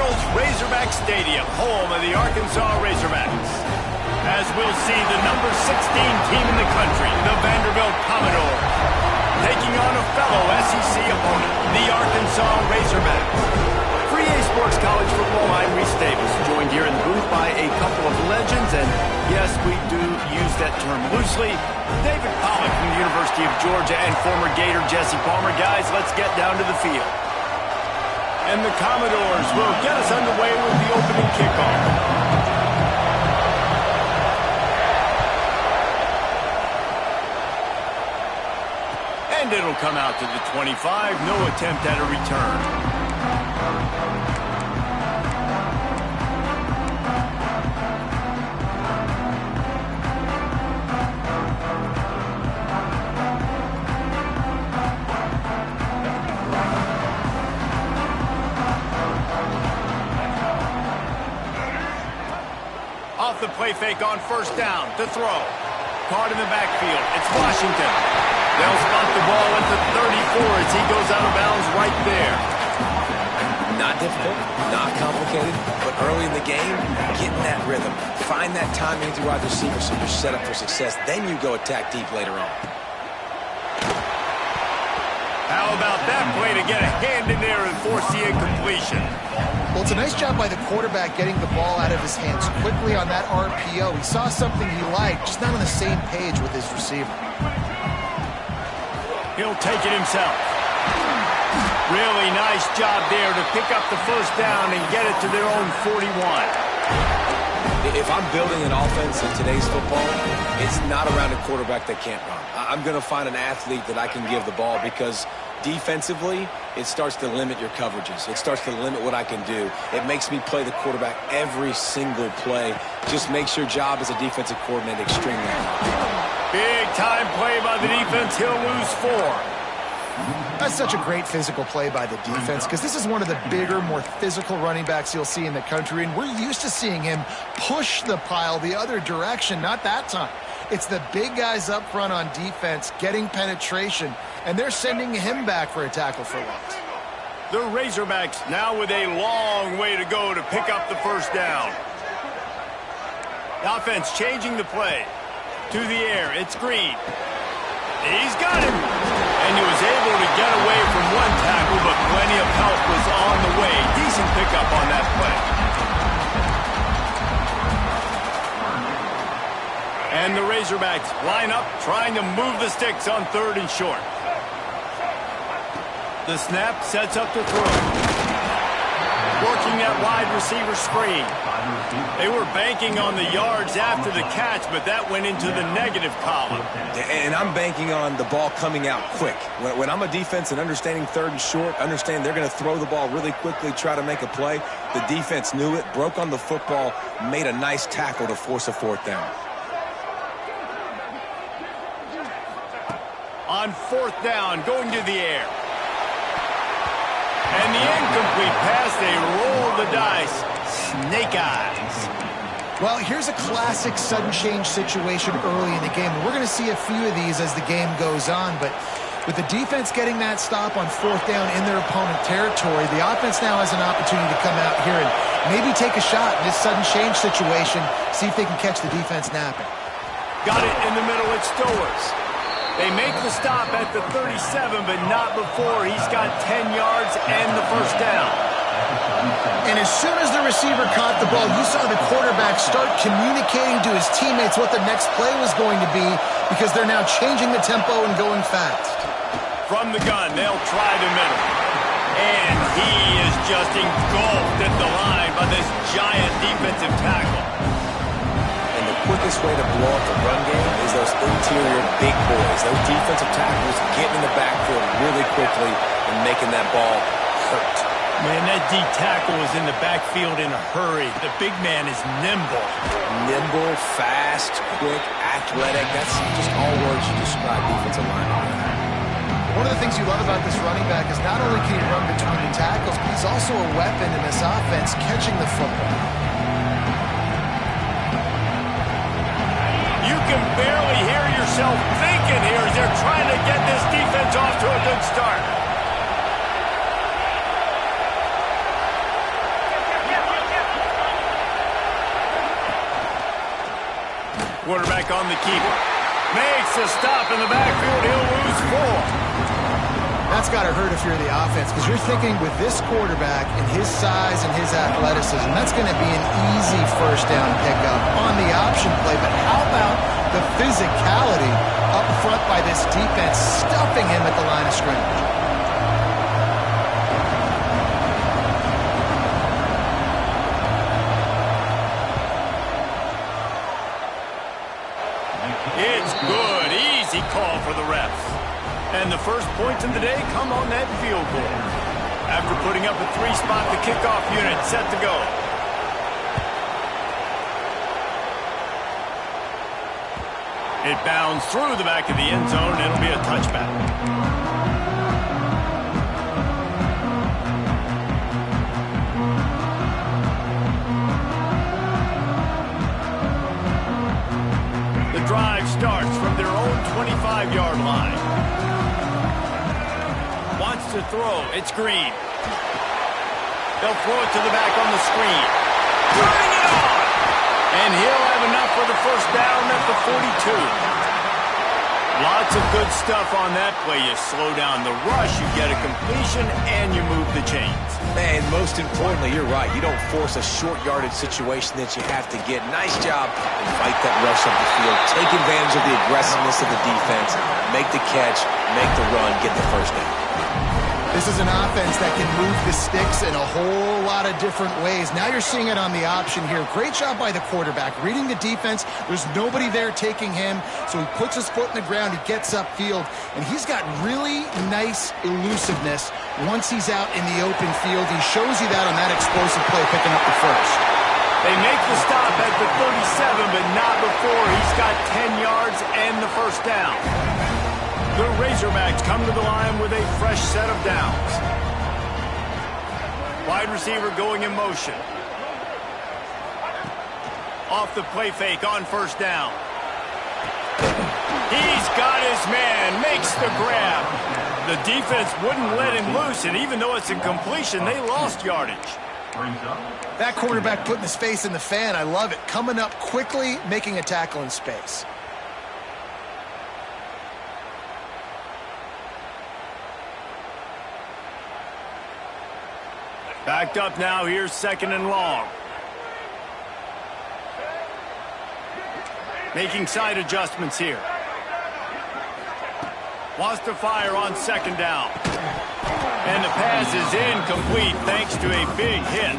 Reynolds Razorback Stadium, home of the Arkansas Razorbacks. As we'll see the number 16 team in the country, the Vanderbilt Commodores, taking on a fellow SEC opponent, the Arkansas Razorbacks. For EA Sports College Football, I'm Reese Davis, joined here in the booth by a couple of legends, and yes, we do use that term loosely. David Pollack from the University of Georgia and former Gator Jesse Palmer. Guys, let's get down to the field. And the Commodores will get us underway with the opening kickoff. And it'll come out to the 25. No attempt at a return. Off the play fake on first down to throw. Caught in the backfield. It's Washington. They'll spot the ball at the 34 as he goes out of bounds right there. Not difficult, not complicated, but early in the game, get in that rhythm. Find that timing through wide receiver so you're set up for success. Then you go attack deep later on. How about that play to get a hand in there and force the incompletion? Well, it's a nice job by the quarterback getting the ball out of his hands quickly on that RPO. He saw something he liked, just not on the same page with his receiver. He'll take it himself. Really nice job there to pick up the first down and get it to their own 41. If I'm building an offense in today's football, it's not around a quarterback that can't run. I'm going to find an athlete that I can give the ball because defensively, it starts to limit your coverages. It starts to limit what I can do. It makes me play the quarterback every single play. Just makes your job as a defensive coordinator extremely hard. Big time play by the defense. He'll lose 4. That's such a great physical play by the defense because this is one of the bigger, more physical running backs you'll see in the country, and we're used to seeing him push the pile the other direction. Not that time. It's the big guys up front on defense getting penetration, and they're sending him back for a tackle for loss. The Razorbacks now with a long way to go to pick up the first down. The offense changing the play. To the air, it's Green. He's got him. And he was able to get away from one tackle, but plenty of help was on the way. Decent pickup on that play. And the Razorbacks line up, trying to move the sticks on 3rd and short. The snap sets up the throw. Working that wide receiver screen. They were banking on the yards after the catch, but that went into the negative column. And I'm banking on the ball coming out quick. When I'm a defense and understanding 3rd and short, understand they're going to throw the ball really quickly, try to make a play. The defense knew it, broke on the football, made a nice tackle to force a 4th down. On 4th down, going to the air. And the incomplete pass, they roll the dice. Snake eyes. Well, here's a classic sudden change situation early in the game. We're going to see a few of these as the game goes on, but with the defense getting that stop on 4th down in their opponent territory, the offense now has an opportunity to come out here and maybe take a shot in this sudden change situation, see if they can catch the defense napping. Got it in the middle, it's Stowers. They make the stop at the 37, but not before he's got 10 yards and the first down. And as soon as the receiver caught the ball, you saw the quarterback start communicating to his teammates what the next play was going to be because they're now changing the tempo and going fast. From the gun, they'll try the middle. And he is just engulfed at the line by this giant defensive tackle. Quickest way to blow up the run game is those interior big boys. Those defensive tackles getting in the backfield really quickly and making that ball hurt. Man, that D tackle is in the backfield in a hurry. The big man is nimble. Nimble, fast, quick, athletic. That's just all words you describe defensive linemen. One of the things you love about this running back is not only can he run between the tackles, but he's also a weapon in this offense catching the football. You can barely hear yourself thinking here as they're trying to get this defense off to a good start. Quarterback on the keeper. Makes a stop in the backfield. He'll lose 4. That's got to hurt if you're the offense, because you're thinking with this quarterback and his size and his athleticism, that's going to be an easy first down pickup on the option play. But how about the physicality up front by this defense, stuffing him at the line of scrimmage? It's good. Easy call for the refs. And the first points of the day come on that field goal. After putting up a 3-spot, the kickoff unit set to go. It bounds through the back of the end zone. It'll be a touchback. The drive starts from their own 25-yard line. Wants to throw. It's Green. They'll throw it to the back on the screen. Bring it on! And he'll have enough for the first down at the 42. Lots of good stuff on that play. You slow down the rush, you get a completion, and you move the chains. And most importantly, you're right. You don't force a short yardage situation that you have to get. Nice job and fight that rush up the field. Take advantage of the aggressiveness of the defense. Make the catch, make the run, get the first down. This is an offense that can move the sticks in a whole lot of different ways. Now you're seeing it on the option here. Great job by the quarterback. Reading the defense, there's nobody there taking him, so he puts his foot in the ground, he gets upfield, and he's got really nice elusiveness once he's out in the open field. He shows you that on that explosive play, picking up the first. They make the stop at the 37, but not before he's got 10 yards and the first down. The Razorbacks come to the line with a fresh set of downs. Wide receiver going in motion. Off the play fake on first down. He's got his man, makes the grab. The defense wouldn't let him loose, and even though it's a completion, they lost yardage. That quarterback putting his face in the fan, I love it. Coming up quickly, making a tackle in space. Backed up now, here's 2nd and long. Making side adjustments here. Wants to fire on 2nd down. And the pass is incomplete thanks to a big hit.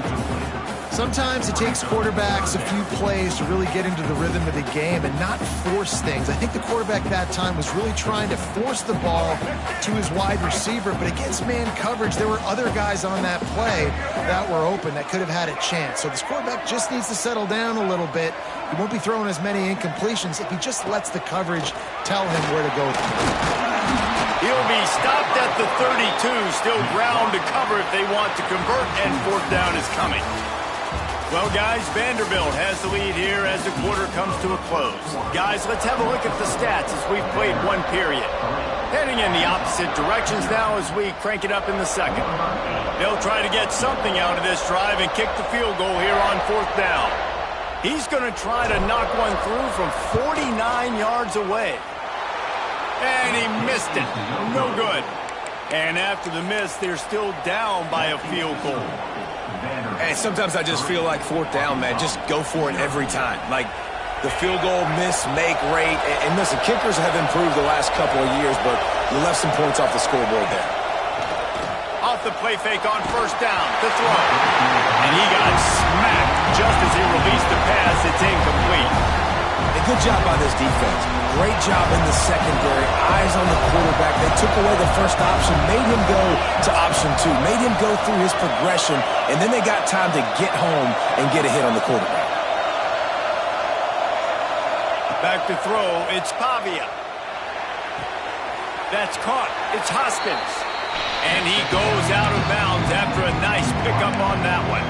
Sometimes it takes quarterbacks a few plays to really get into the rhythm of the game and not force things. I think the quarterback that time was really trying to force the ball to his wide receiver, but against man coverage, there were other guys on that play that were open that could have had a chance. So this quarterback just needs to settle down a little bit. He won't be throwing as many incompletions if he just lets the coverage tell him where to go. He'll be stopped at the 32, still ground to cover if they want to convert, and 4th down is coming. Well, guys, Vanderbilt has the lead here as the quarter comes to a close. Guys, let's have a look at the stats as we've played one period. Heading in the opposite directions now as we crank it up in the second. They'll try to get something out of this drive and kick the field goal here on 4th down. He's going to try to knock one through from 49 yards away. And he missed it. No good. And after the miss, they're still down by a field goal. And sometimes I just feel like 4th down, man, just go for it every time. Like the field goal miss, make rate. And listen, kickers have improved the last couple of years, but you left some points off the scoreboard there. Off the play fake on 1st down, the throw. And he got smacked just as he released the pass. It's incomplete. A good job by this defense. Great job in the secondary. Eyes on the quarterback. They took away the first option, made him go to option 2, made him go through his progression, and then they got time to get home and get a hit on the quarterback. Back to throw. It's Pavia. That's caught. It's Hoskins. And he goes out of bounds after a nice pickup on that one.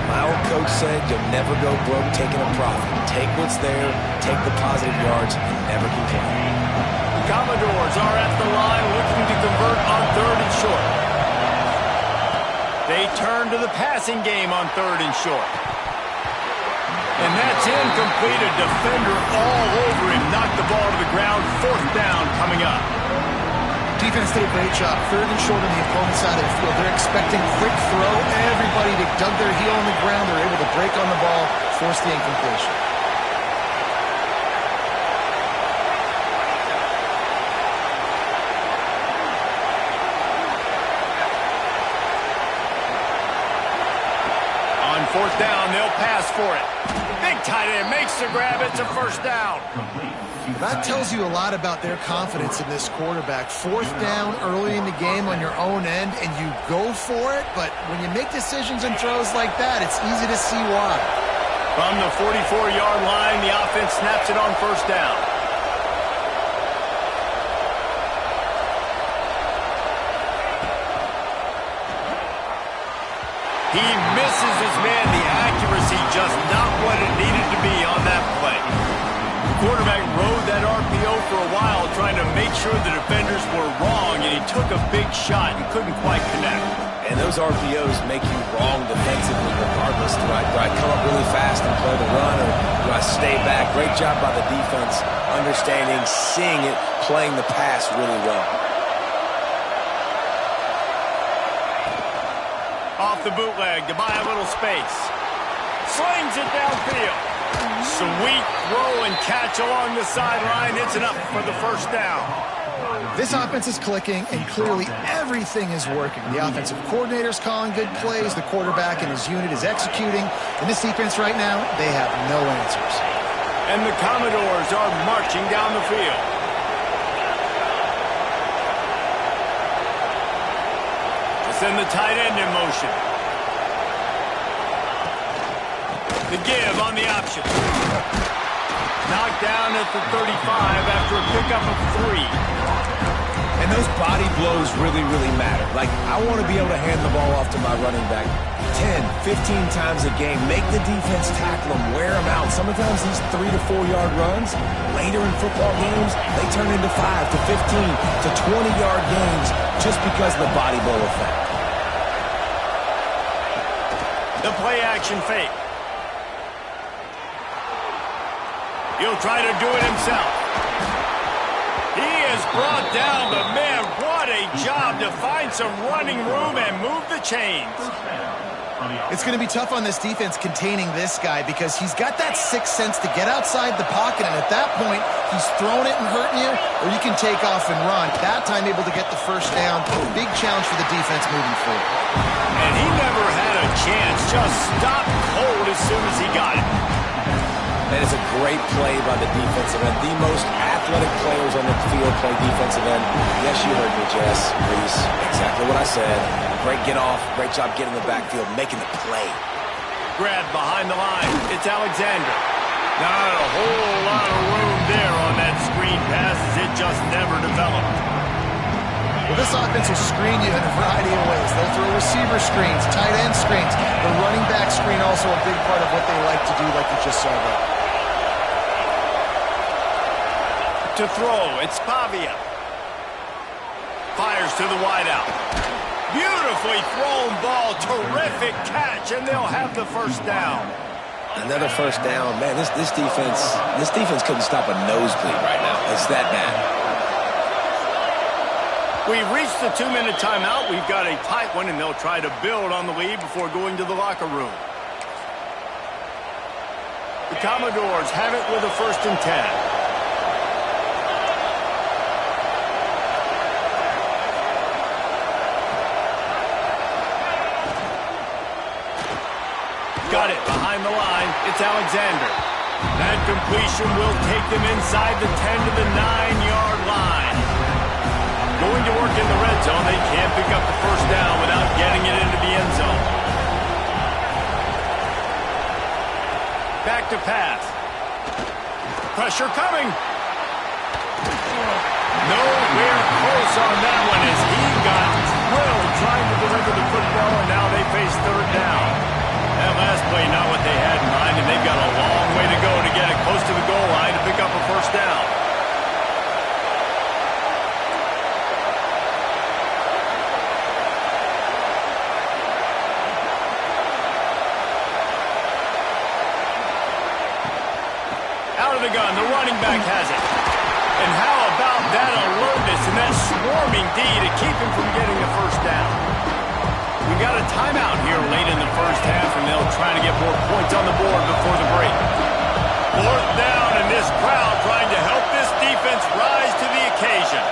My old coach said you'll never go broke taking a profit. Take what's there, take the positive yards, and never complain. Commodores are at the line looking to convert on 3rd and short. They turn to the passing game on 3rd and short. And that's It's incomplete. A defender all over him. Knocked the ball to the ground. Fourth down coming up. Defense did a great job. Third and short on the opponent's side of the field. They're expecting quick throw. Everybody, they dug their heel on the ground. They're able to break on the ball, force the incompletion. On fourth down, they'll pass for it. Big tight end makes the grab. It's a first down. That tells you a lot about their confidence in this quarterback. Fourth down early in the game on your own end, and you go for it, but when you make decisions and throws like that, it's easy to see why. From the 44-yard line, the offense snaps it on first down. He misses his man. The accuracy just not what it needed to be on that play. The quarterback rode that RPO for a while, trying to make sure the defenders were wrong, and he took a big shot and couldn't quite connect. And those RPOs make you wrong defensively regardless. Do I come up really fast and play the run, or do I stay back? Great job by the defense, understanding, seeing it, playing the pass really well. Off the bootleg to buy a little space. Slings it downfield. Sweet throw and catch along the sideline. It's enough for the first down. This offense is clicking, and clearly everything is working. The offensive coordinator's calling good plays. The quarterback and his unit is executing. And this defense right now, they have no answers. And the Commodores are marching down the field. To send the tight end in motion. The give on the option. Knocked down at the 35 after a pickup of 3. And those body blows really, really matter. Like, I want to be able to hand the ball off to my running back 10, 15 times a game. Make the defense tackle them, wear them out. Sometimes these 3 to 4 yard runs, later in football games, they turn into 5 to 15 to 20 yard games just because of the body blow effect. The play action fake. He'll try to do it himself. He is brought down, but man, what a job to find some running room and move the chains. It's going to be tough on this defense containing this guy because he's got that sixth sense to get outside the pocket, and at that point, he's throwing it and hurting you, or you can take off and run. That time able to get the first down. Big challenge for the defense moving forward. And he never had a chance. Just stopped cold as soon as he got it. That is a great play by the defensive end. The most athletic players on the field play defensive end. Yes, you heard me, Jess, Reese. Exactly what I said. Great get off. Great job getting in the backfield, making the play. Grab behind the line. It's Alexander. Not a whole lot of room there on that screen pass as it just never developed. Well, this offense will screen you in a variety of ways. They'll throw receiver screens, tight end screens. The running back screen also a big part of what they like to do, like you just saw there. To throw, it's Pavia. Fires to the wideout. Beautifully thrown ball, terrific catch, and they'll have the first down. Another first down. Man, this defense couldn't stop a nosebleed right now. It's that bad. We've reached the 2-minute timeout. We've got a tight one, and they'll try to build on the lead before going to the locker room. The Commodores have it with a 1st and 10. Got it behind the line. It's Alexander. That completion will take them inside the 10 to the 9-yard line. Going to work in the red zone. They can't pick up the first down without getting it into the end zone. Back to pass. Pressure coming. Nowhere close on that one as he got drilled trying to deliver the football, and now they face 3rd down. That last play, not what they had in mind, and they've got a long way to go to get it close to the goal line to pick up a first down. And that swarming D to keep him from getting the first down. We got a timeout here late in the first half, and they'll try to get more points on the board before the break. Fourth down, and this crowd trying to help this defense rise to the occasion.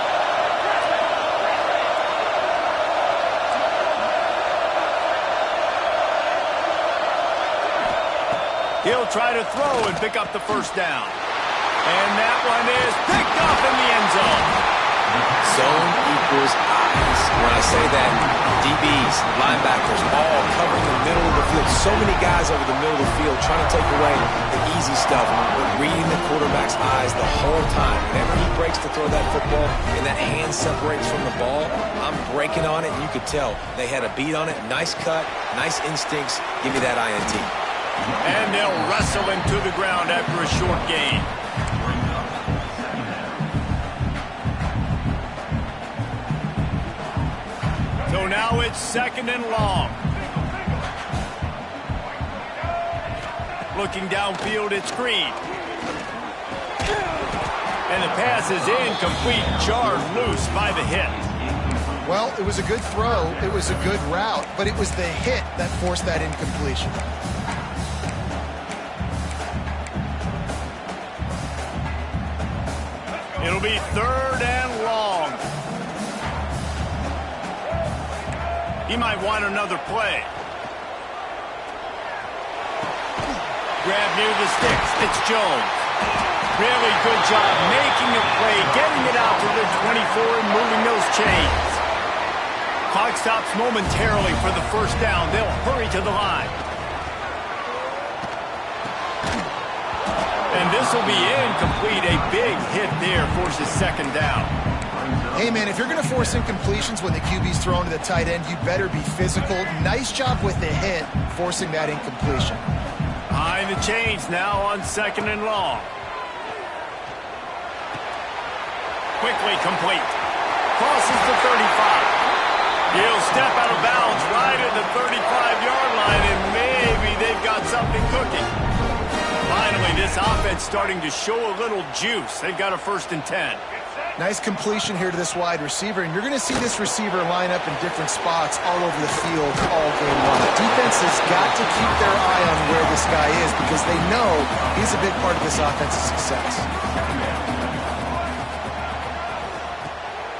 He'll try to throw and pick up the first down. And that one is picked off in the end zone. Zone equals eyes. When I say that, DBs, linebackers, all covering the middle of the field. So many guys over the middle of the field trying to take away the easy stuff, but reading the quarterback's eyes the whole time. Whenever he breaks to throw that football and that hand separates from the ball, I'm breaking on it, and you could tell they had a beat on it. Nice cut, nice instincts. Give me that INT. And they'll wrestle him to the ground after a short gain. So now it's 2nd and long. Looking downfield, it's Green. And the pass is incomplete, jarred loose by the hit. Well, it was a good throw. It was a good route, but it was the hit that forced that incompletion. It'll be 3rd and long. He might want another play. Grab near the sticks. It's Jones. Really good job making a play, getting it out to the 24 and moving those chains. Clock stops momentarily for the first down. They'll hurry to the line. And this will be incomplete. A big hit there forces 2nd down. Hey, man, if you're going to force incompletions when the QB's thrown to the tight end, you better be physical. Nice job with the hit, forcing that incompletion. Behind the chains now on 2nd and long. Quickly complete. Crosses the 35. He'll step out of bounds right at the 35-yard line, and maybe they've got something cooking. Finally, this offense starting to show a little juice. They've got a 1st and 10. Nice completion here to this wide receiver, and you're going to see this receiver line up in different spots all over the field all game long. Defense has got to keep their eye on where this guy is because they know he's a big part of this offense's success.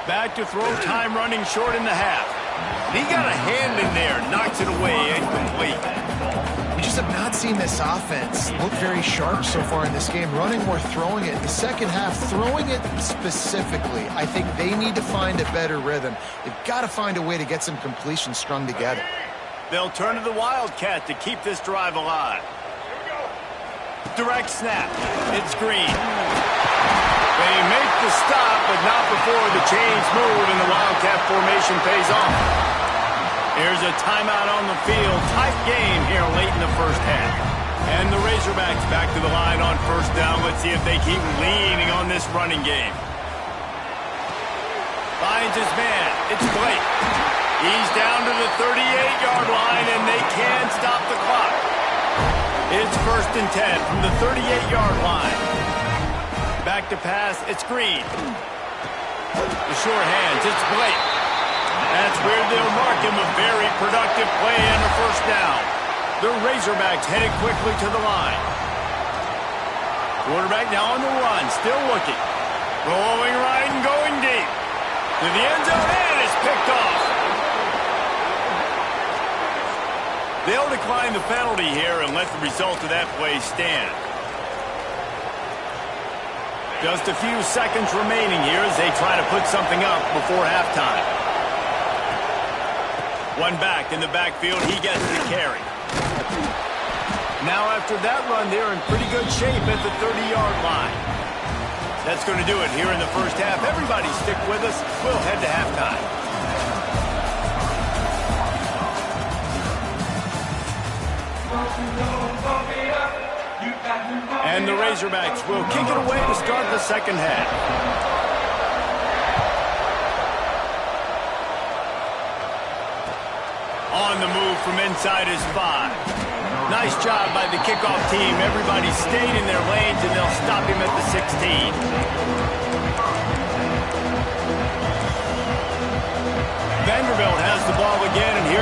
Back to throw, time running short in the half. He got a hand in there, knocks it away, incomplete. We just have not seen this offense look very sharp so far in this game, running or throwing it. In the second half, throwing it specifically, I think they need to find a better rhythm. They've got to find a way to get some completions strung together. They'll turn to the Wildcat to keep this drive alive. Direct snap. It's Green. They make the stop, but not before the chains move and the Wildcat formation pays off. Here's a timeout on the field. Tight game here late in the first half. And the Razorbacks back to the line on 1st down. Let's see if they keep leaning on this running game. Finds his man. It's Blake. He's down to the 38-yard line, and they can stop the clock. It's 1st and 10 from the 38-yard line. Back to pass. It's Green. The short hands. It's Blake. That's where they'll mark him a very productive play and a 1st down. The Razorbacks headed quickly to the line. Quarterback now on the run, still looking. Rolling right and going deep. To the end zone, and it's picked off. They'll decline the penalty here and let the result of that play stand. Just a few seconds remaining here as they try to put something up before halftime. One back in the backfield, he gets the carry. Now after that run, they're in pretty good shape at the 30-yard line. That's going to do it here in the first half. Everybody stick with us. We'll head to halftime. And the Razorbacks will kick it away to start the second half. On the move from inside his 5. Nice job by the kickoff team. Everybody stayed in their lanes, and they'll stop him at the 16.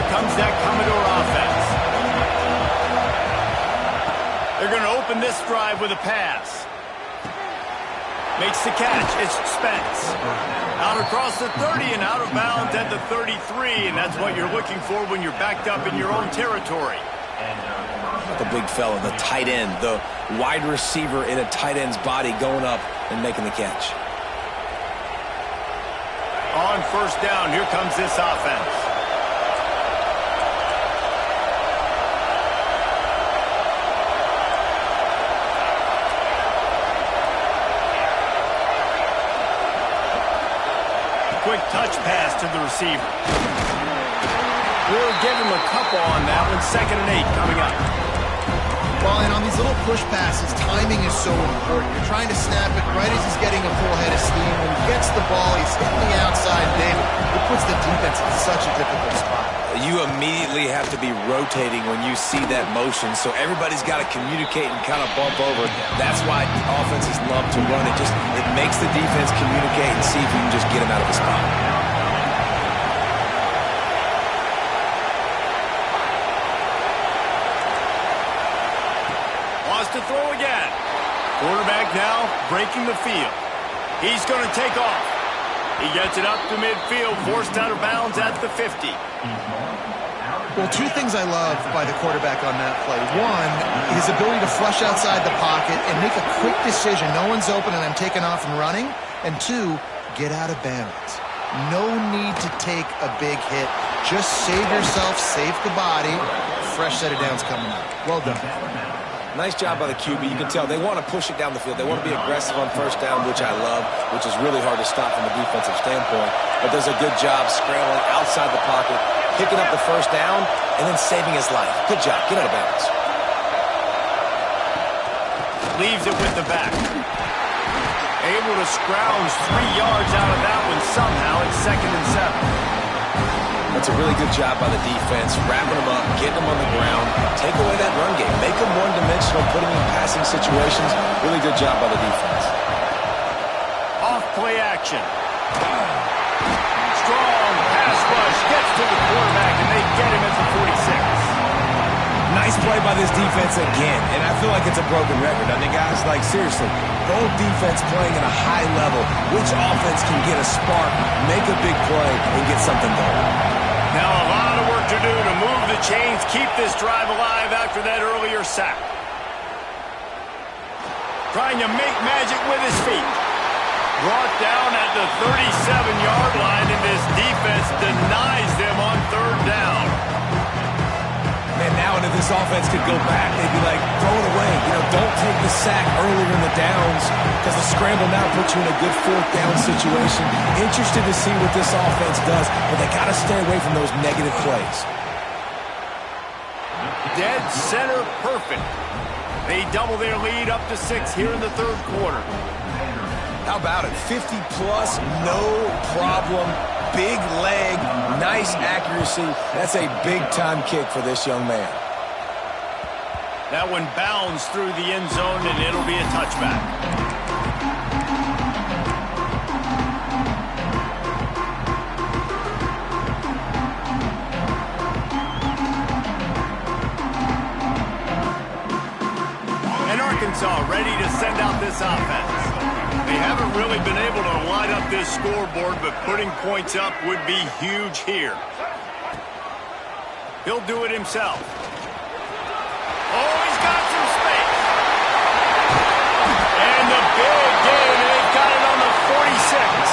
Here comes that Commodore offense. They're going to open this drive with a pass. Makes the catch. It's Spence. Out across the 30 and out of bounds at the 33, and that's what you're looking for when you're backed up in your own territory. The big fella, the tight end, the wide receiver in a tight end's body going up and making the catch. On first down, here comes this offense. Quick touch pass to the receiver. We'll give him a couple on that one. 2nd and 8 coming up. Well, and on these little push passes, timing is so important. You're trying to snap it right as he's getting a full head of steam. When he gets the ball, he's hitting the outside, David. It puts the defense in such a difficult spot. You immediately have to be rotating when you see that motion, so everybody's got to communicate and kind of bump over. That's why offenses love to run it. It makes the defense communicate and see if you can just get him out of the spot. To throw again. Quarterback now breaking the field. He's going to take off. He gets it up to midfield, forced out of bounds at the 50. Well, two things I love by the quarterback on that play. One, his ability to flush outside the pocket and make a quick decision. No one's open and I'm taking off and running. And two, get out of bounds. No need to take a big hit. Just save yourself, save the body. Fresh set of downs coming up. Well done. Nice job by the QB. You can tell they want to push it down the field. They want to be aggressive on first down, which I love, which is really hard to stop from a defensive standpoint. But does a good job scrambling outside the pocket, picking up the first down, and then saving his life. Good job. Get out of bounds. Leaves it with the back. Able to scrounge 3 yards out of that one somehow. It's 2nd and 7. That's a really good job by the defense, wrapping them up, getting them on the ground, take away that run game, make them one-dimensional, put them in passing situations. Really good job by the defense. Off play action. Strong pass rush gets to the quarterback, and they get him at the 46. Nice play by this defense again, and I feel like it's a broken record. I mean, guys, like, seriously, both defense playing at a high level. Which offense can get a spark, make a big play, and get something going? Now a lot of work to do to move the chains, keep this drive alive after that earlier sack. Trying to make magic with his feet. Brought down at the 37-yard line, and this defense denies them on 3rd down. And now if this offense could go back, they'd be like, throw it away. You know, don't take the sack earlier in the downs because the scramble now puts you in a good 4th down situation. Interested to see what this offense does, but they got to stay away from those negative plays. Dead center perfect. They double their lead up to 6 here in the 3rd quarter. How about it? 50-plus, no problem. Big leg, nice accuracy. That's a big-time kick for this young man. That one bounds through the end zone, and it'll be a touchback. And Arkansas ready to send out this offense. They haven't really been able to light up this scoreboard, but putting points up would be huge here. He'll do it himself. Oh, he's got some space. And the big game, and they've got it on the 46.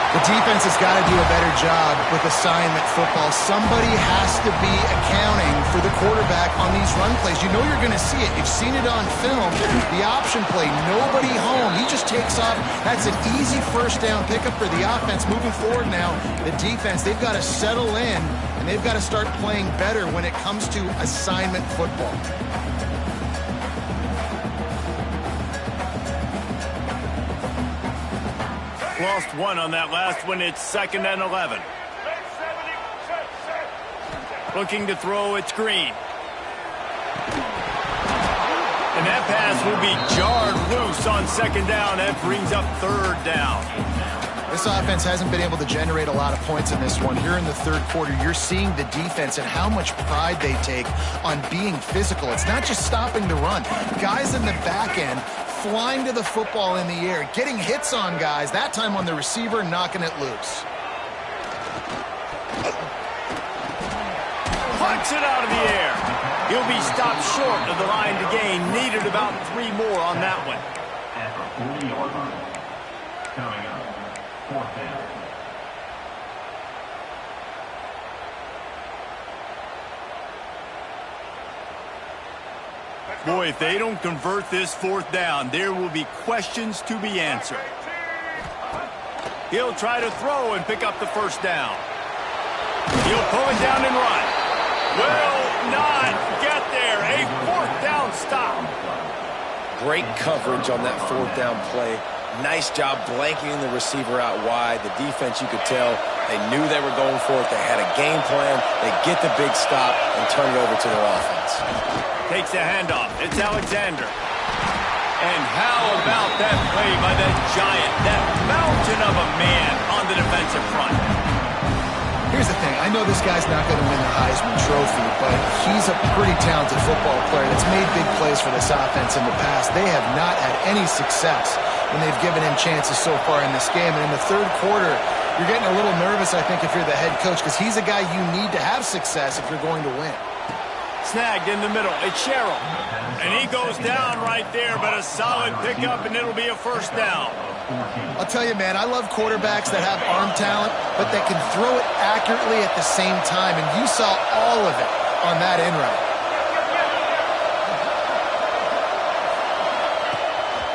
The defense has got to do a better job with assignment football. Somebody has to be accounting for the quarterback on these run plays. You know you're going to see it. You've seen it on film. The option play, nobody home. He just takes off. That's an easy first down pickup for the offense. Moving forward now, the defense, they've got to settle in, and they've got to start playing better when it comes to assignment football. Lost one on that last one. It's 2nd and 11. Looking to throw, it's Green. And that pass will be jarred loose on 2nd down. That brings up 3rd down. This offense hasn't been able to generate a lot of points in this one. Here in the third quarter, you're seeing the defense and how much pride they take on being physical. It's not just stopping the run. Guys in the back end flying to the football in the air, getting hits on guys, that time on the receiver, knocking it loose. Punts it out of the air. He'll be stopped short of the line to gain. Needed about 3 more on that one. At the 40-yard line. Coming up, 4th down. Boy, if they don't convert this 4th down, there will be questions to be answered. He'll try to throw and pick up the 1st down. He'll pull it down and run. Will not get there. A 4th down stop. Great coverage on that 4th down play. Nice job blanking the receiver out wide. The defense, you could tell, they knew they were going for it. They had a game plan. They get the big stop and turn it over to their offense. Takes the handoff. It's Alexander. And how about that play by that giant, that mountain of a man on the defensive front? Here's the thing. I know this guy's not going to win the Heisman Trophy, but he's a pretty talented football player that's made big plays for this offense in the past. They have not had any success when they've given him chances so far in this game. And in the third quarter, you're getting a little nervous, I think, if you're the head coach, because he's a guy you need to have success if you're going to win. Snagged in the middle. It's Sherrill. And he goes down right there, but a solid pickup, and it'll be a 1st down. I'll tell you, man, I love quarterbacks that have arm talent, but that can throw it accurately at the same time, and you saw all of it on that in route.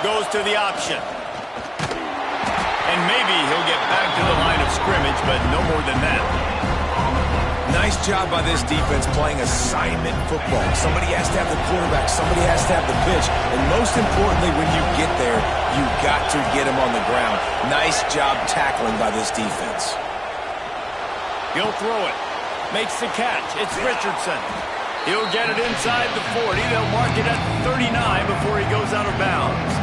Goes to the option. And maybe he'll get back to the line of scrimmage, but no more than that. Nice job by this defense playing assignment football. Somebody has to have the quarterback. Somebody has to have the pitch. And most importantly, when you get there, you got to get him on the ground. Nice job tackling by this defense. He'll throw it. Makes the catch. It's Richardson. He'll get it inside the 40. They'll mark it at 39 before he goes out of bounds.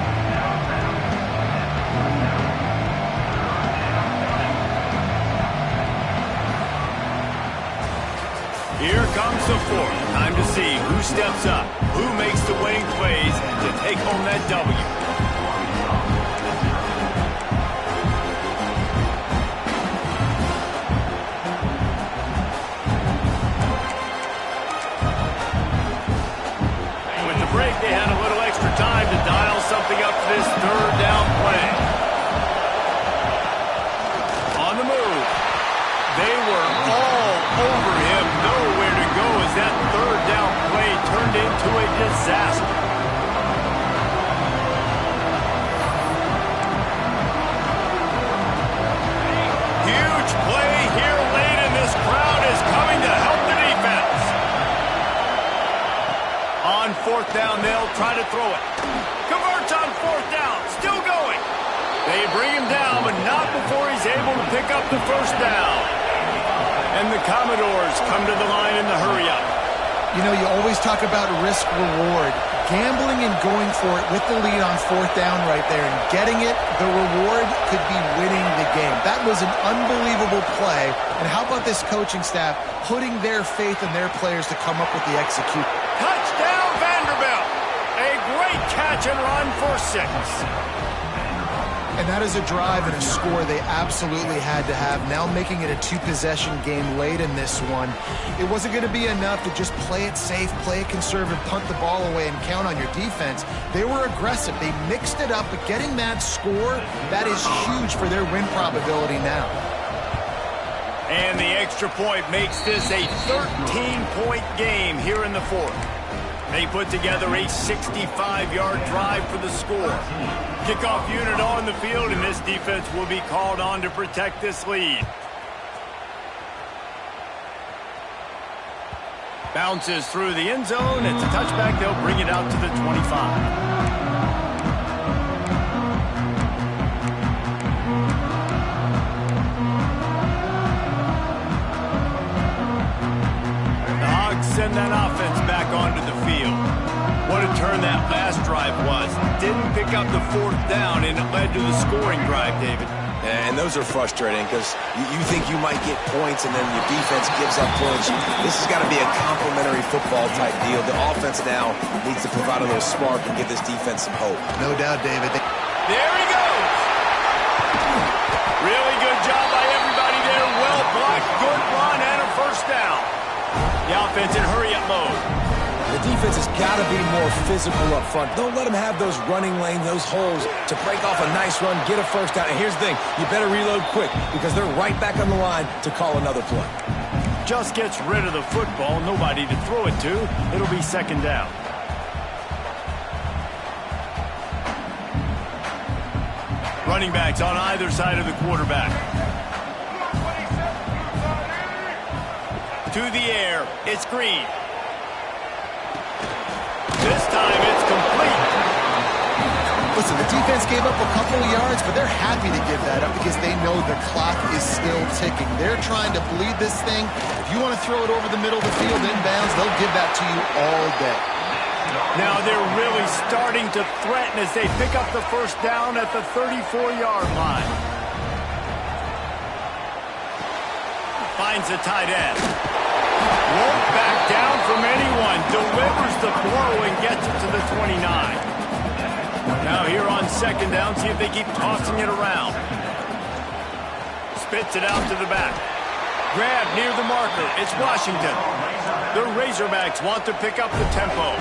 Here comes the 4th. Time to see who steps up, who makes the winning plays to take home that W. With the break, they had a little extra time to dial something up for this 3rd down play. On the move. They were all over him. Nowhere to go as that 3rd down play turned into a disaster. Huge play here late, and this crowd is coming to help the defense. On 4th down, they'll try to throw it. Converts on 4th down. Still going. They bring him down, but not before he's able to pick up the 1st down. And the Commodores come to the line in the hurry-up. You know, you always talk about risk-reward. Gambling and going for it with the lead on 4th down right there and getting it, the reward could be winning the game. That was an unbelievable play. And how about this coaching staff putting their faith in their players to come up with the execution? Touchdown, Vanderbilt! A great catch and run for 6. And that is a drive and a score they absolutely had to have. Now making it a 2-possession game late in this one. It wasn't going to be enough to just play it safe, play it conservative, punt the ball away, and count on your defense. They were aggressive. They mixed it up, but getting that score, that is huge for their win probability now. And the extra point makes this a 13-point game here in the 4th. They put together a 65-yard drive for the score. Kickoff unit on the field, and this defense will be called on to protect this lead. Bounces through the end zone. It's a touchback. They'll bring it out to the 25. Send that offense back onto the field. What a turn that last drive was. Didn't pick up the 4th down, and it led to the scoring drive, David. And those are frustrating because you think you might get points and then your defense gives up points. This has got to be a complementary football type deal. The offense now needs to provide a little spark and give this defense some hope. No doubt, David. There he goes. Really good job by everybody there. Well blocked, good run, and a first down. The offense in hurry-up mode. The defense has got to be more physical up front. Don't let them have those running lanes, those holes to break off a nice run, get a first down. And here's the thing, you better reload quick because they're right back on the line to call another play. Just gets rid of the football, nobody to throw it to. It'll be second down. Running backs on either side of the quarterback. To the air, it's Green. This time it's complete. Listen, the defense gave up a couple of yards, but they're happy to give that up because they know the clock is still ticking. They're trying to bleed this thing. If you want to throw it over the middle of the field inbounds, they'll give that to you all day. Now they're really starting to threaten as they pick up the first down at the 34-yard line. Finds the tight end. Won't back down from anyone. Delivers the blow and gets it to the 29. Now here on second down, see if they keep tossing it around. Spits it out to the back. Grab near the marker. It's Washington. The Razorbacks want to pick up the tempo.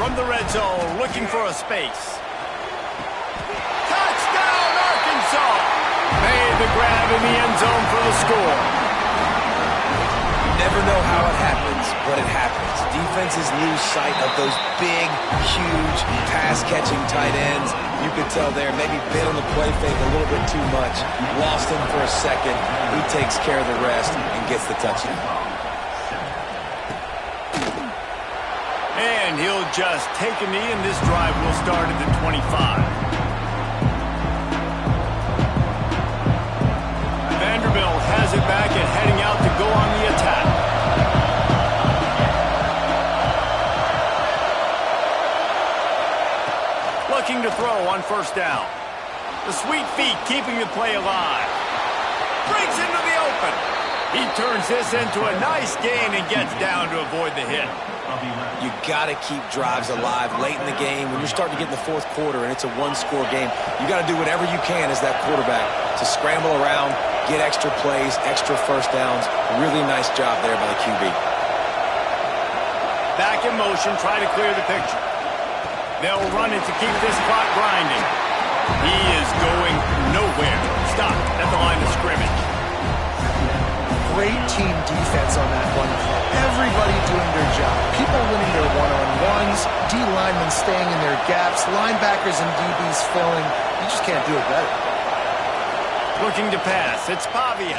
From the red zone, looking for a space. Touchdown, Arkansas! Made the grab in the end zone for the score. Never know how it happens, but it happens. Defenses lose sight of those big, huge, pass-catching tight ends. You could tell there, maybe bit on the play fake a little bit too much. Lost him for a second. He takes care of the rest and gets the touchdown. And he'll just take a knee, and this drive will start at the 25. Vanderbilt has it back and heading out to go on the attack. Looking to throw on first down. The sweet feet keeping the play alive. Breaks into the open. He turns this into a nice gain and gets down to avoid the hit. You got to keep drives alive late in the game. When you're starting to get in the fourth quarter and it's a one-score game, you got to do whatever you can as that quarterback to scramble around, get extra plays, extra first downs. Really nice job there by the QB. Back in motion, try to clear the picture. They'll run it to keep this clock grinding. He is going nowhere. Stop at the line of scrimmage. Great team defense on that one play. Everybody doing their job. People winning their one-on-ones, D-linemen staying in their gaps, linebackers and DBs filling. You just can't do it better. Looking to pass. It's Pavia.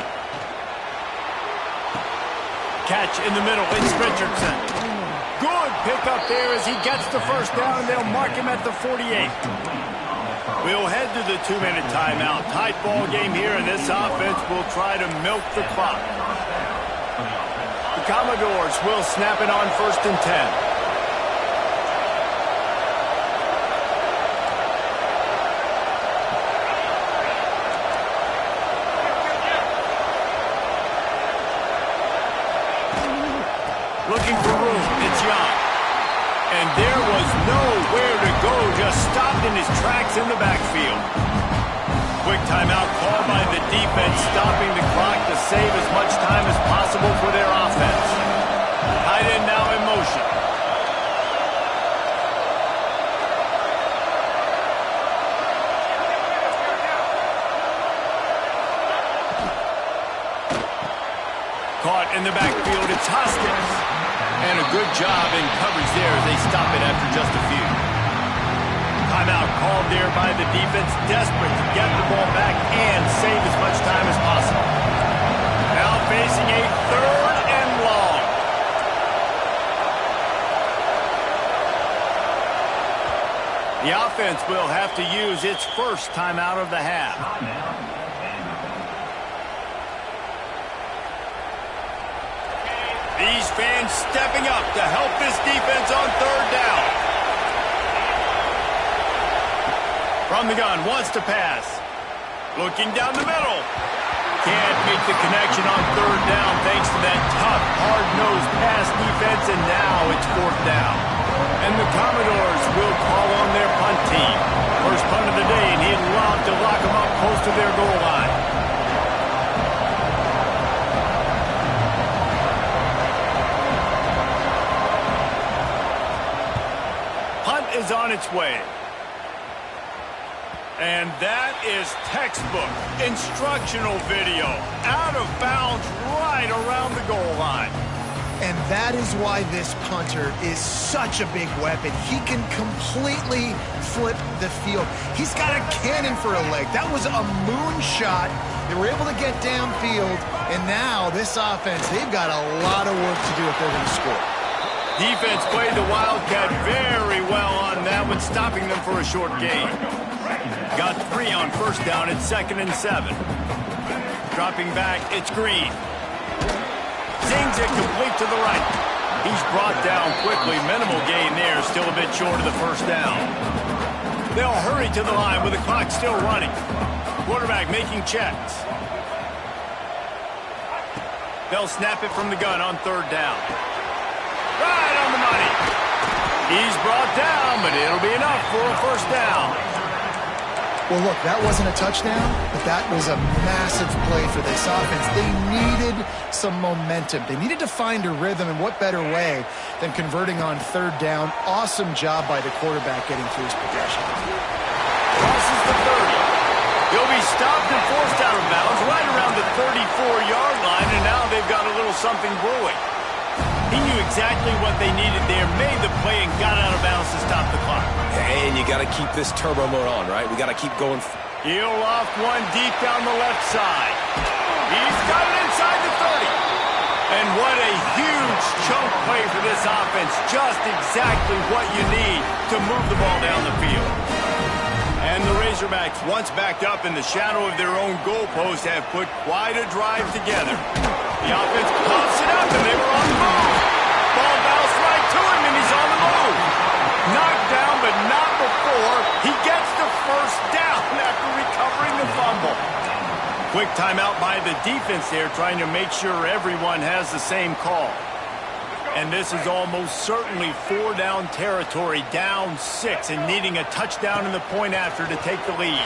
Catch in the middle. It's Richardson. Good pickup there as he gets the first down, and they'll mark him at the 48. We'll head to the 2-minute timeout. Tight ball game here, and this offense will try to milk the clock. The Commodores will snap it on first and 10. Looking for room. It's Young. And there was nowhere to go, just stopped in his tracks in the backfield. Quick timeout called by the defense, stopping the clock to save as much time as possible for their offense. Tight end now in motion. Caught in the backfield, it's Hoskins. And a good job in coverage there as they stop it after just a few. Timeout called there by the defense, desperate to get the ball back and save as much time as possible. Now facing a 3rd and long. The offense will have to use its first timeout of the half. These fans stepping up to help this defense on 3rd down. From the gun, wants to pass. Looking down the middle. Can't make the connection on third down thanks to that tough, hard-nosed pass defense, and now it's fourth down. And the Commodores will call on their punt team. First punt of the day, and he'd love to lock them up close to their goal line. Punt is on its way. And that is textbook instructional video. Out of bounds right around the goal line. And that is why this punter is such a big weapon. He can completely flip the field. He's got a cannon for a leg. That was a moonshot. They were able to get downfield. And now this offense, they've got a lot of work to do if they're going to score. Defense played the Wildcat very well on that one, stopping them for a short gain. Got 3 on first down. It's 2nd and 7. Dropping back, it's Green. Zings it complete to the right. He's brought down quickly. Minimal gain there. Still a bit short of the first down. They'll hurry to the line with the clock still running. Quarterback making checks. They'll snap it from the gun on third down. Right on the money. He's brought down, but it'll be enough for a first down. Well, look, that wasn't a touchdown, but that was a massive play for this offense. They needed some momentum. They needed to find a rhythm, and what better way than converting on third down. Awesome job by the quarterback getting through his progression. Crosses the 30. He'll be stopped and forced out of bounds right around the 34-yard line, and now they've got a little something brewing. He knew exactly what they needed there, made the play, and got out of bounds to stop the clock. And you got to keep this turbo mode on, right? We got to keep going. He'll loft one deep down the left side. He's got it inside the 30. And what a huge chunk play for this offense. Just exactly what you need to move the ball down the field. And the Razorbacks, once backed up in the shadow of their own goalpost, have put quite a drive together. The offense pops it up, and they were on the move. Ball bounced right to him, and he's on the move. Knocked down, but not before he gets the first down after recovering the fumble. Quick timeout by the defense there, trying to make sure everyone has the same call. And this is almost certainly 4-down territory, down 6, and needing a touchdown in the point after to take the lead.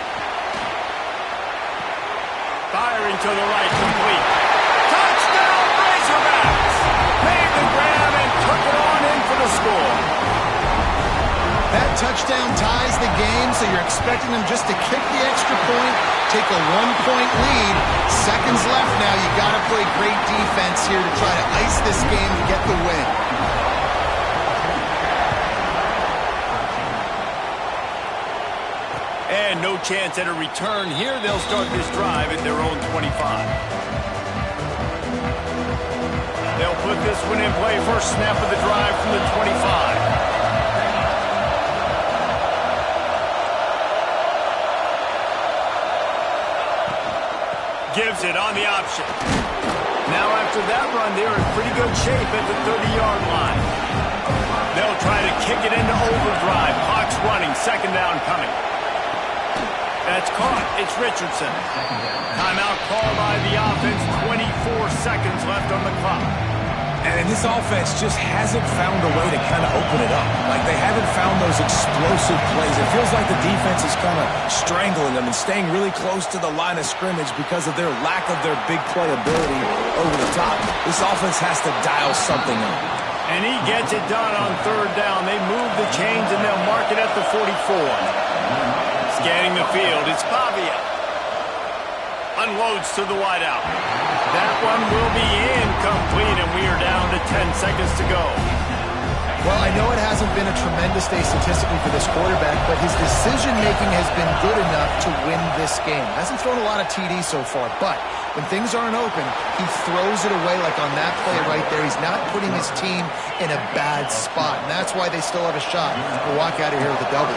Firing to the right, complete. Touchdown, Razorbacks! Made the grab and took it on in for the score. That touchdown ties the game, so you're expecting them just to kick the extra point, take a 1-point lead. Seconds left now. You got to play great defense here to try to ice this game to get the win. And no chance at a return here. They'll start this drive at their own 25. They'll put this one in play. First snap of the drive from the 25. Gives it on the option. Now after that run, they're in pretty good shape at the 30-yard line. They'll try to kick it into overdrive. Clock's running. Second down coming. That's caught. It's Richardson. Timeout called by the offense. 24 seconds left on the clock. And this offense just hasn't found a way to kind of open it up. Like, they haven't found those explosive plays. It feels like the defense is kind of strangling them and staying really close to the line of scrimmage because of their lack of their big play ability over the top. This offense has to dial something up. And he gets it done on third down. They move the chains, and they'll mark it at the 44. Scanning the field, it's Pavia. Unloads to the wideout. That one will be incomplete, and we are down to 10 seconds to go. Well, I know it hasn't been a tremendous day statistically for this quarterback, but his decision-making has been good enough to win this game. Hasn't thrown a lot of TDs so far, but when things aren't open, he throws it away like on that play right there. He's not putting his team in a bad spot, and that's why they still have a shot to walk out of here with a W.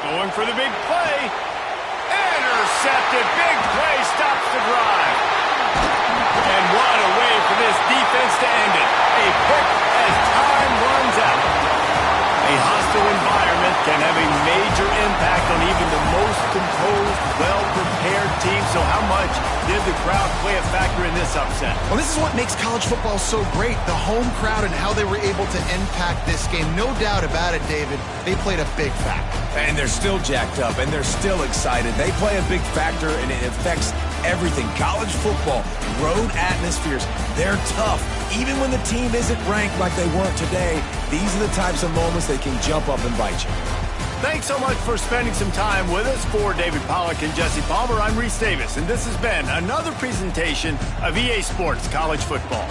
Going for the big play. Intercepted. Big play stops the drive. And what a way for this defense to end it. A pick as time runs out. So how much did the crowd play a factor in this upset? Well, this is what makes college football so great, the home crowd and how they were able to impact this game. No doubt about it, David. They played a big factor. And they're still jacked up, and they're still excited. They play a big factor, and it affects everything. College football, road atmospheres, they're tough. Even when the team isn't ranked like they weren't today, these are the types of moments they can jump up and bite you. Thanks so much for spending some time with us. For David Pollack and Jesse Palmer, I'm Reese Davis, and this has been another presentation of EA Sports College Football.